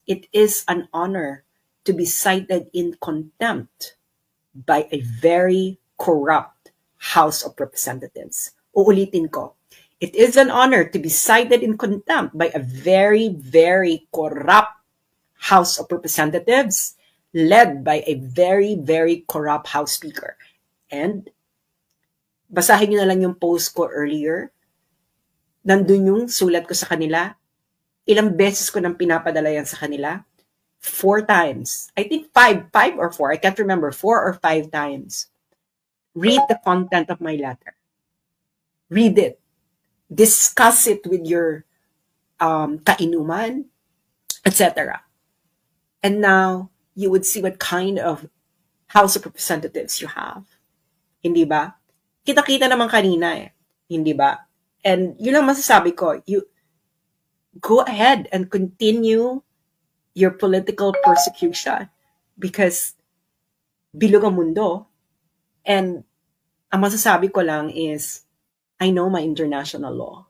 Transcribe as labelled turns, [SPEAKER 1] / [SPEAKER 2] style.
[SPEAKER 1] it is an honor to be cited in contempt by a very corrupt House of Representatives. Uulitin ko. It is an honor to be cited in contempt by a very, very corrupt House of Representatives led by a very, very corrupt House Speaker. And basahin nyo na lang yung post ko earlier. Nandun yung sulat ko sa kanila. Ilang beses ko nang pinapadala yan sa kanila? 4 times. I think 5 or 4. I can't remember. 4 or 5 times. Read the content of my letter. Read it. Discuss it with your kainuman, etc. And now, you would see what kind of House of Representatives you have. Hindi ba? Kita-kita naman kanina eh. Hindi ba? And yun ang masasabi ko. You go ahead and continue your political persecution because bilog ang mundo. And ang masasabi ko lang is, I know my international law.